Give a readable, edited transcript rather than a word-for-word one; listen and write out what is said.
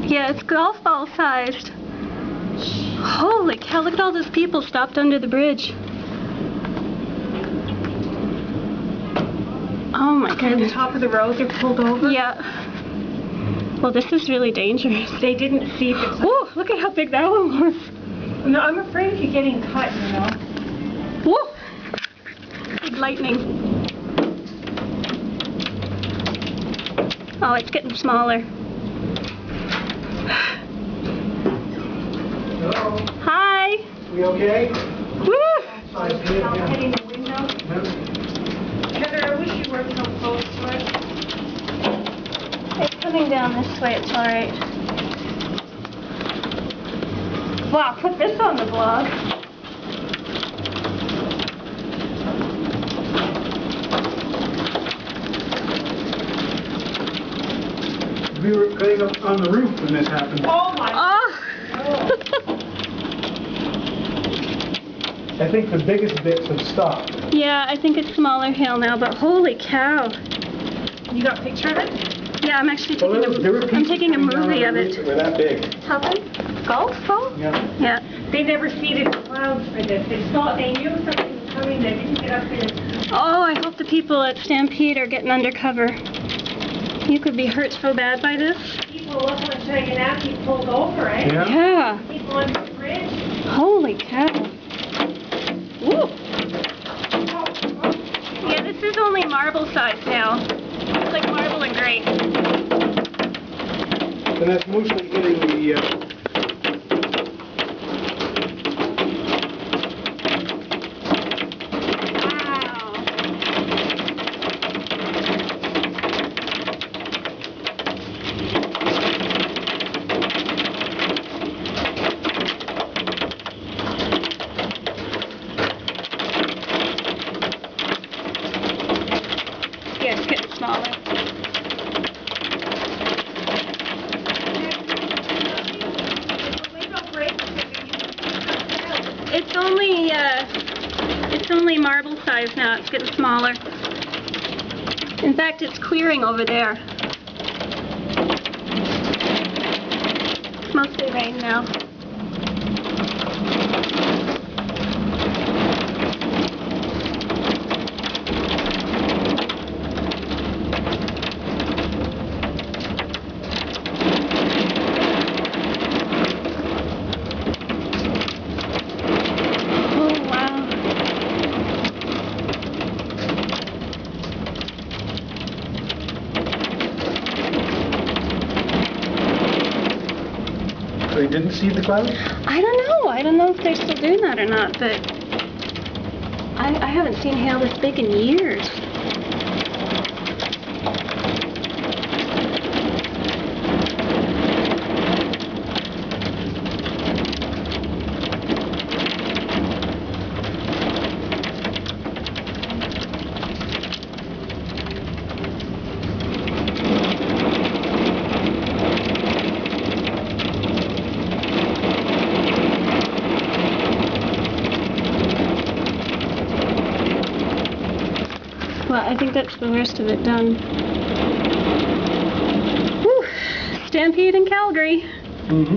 Yeah, it's golf ball sized. Holy cow, look at all those people stopped under the bridge. Oh my On goodness. the top of the road, they're pulled over? Yeah. Well, this is really dangerous. They didn't see the... Whoa, look at how big that one was. No, I'm afraid of you getting cut, you know. Whoa! Big lightning. Oh, it's getting smaller. Hello. Hi! We okay? Woo! I'm hitting the window. Heather, I wish you weren't so close to it. It's coming down this way, it's alright. Wow, put this on the blog. We were cutting up on the roof when this happened. Oh my... Oh! I think the biggest bits have stopped. Yeah, I think it's smaller hail now, but holy cow. You got a picture of it? Yeah, I'm actually Well, I'm taking a movie of it. They're that big. How big? Golf ball? Yeah. Yeah. They never seeded the clouds for this. They knew something was coming. They didn't get up there. Oh, I hope the people at Stampede are getting undercover. You could be hurt so bad by this. People up on Shaganaki pulled over, eh? Yeah. Yeah. People on the bridge. Holy cow. Woo. Yeah, this is only marble size now. It's like marble and gray. And that's mostly hitting the... Wow. Yeah, it's getting smaller. It's only marble size now. It's getting smaller. In fact, it's clearing over there. It's mostly rain now. So you didn't see the clouds? I don't know. I don't know if they're still doing that or not, but I haven't seen hail this big in years. Well, I think that's the worst of it done. Whew. Stampede in Calgary. Mm-hmm.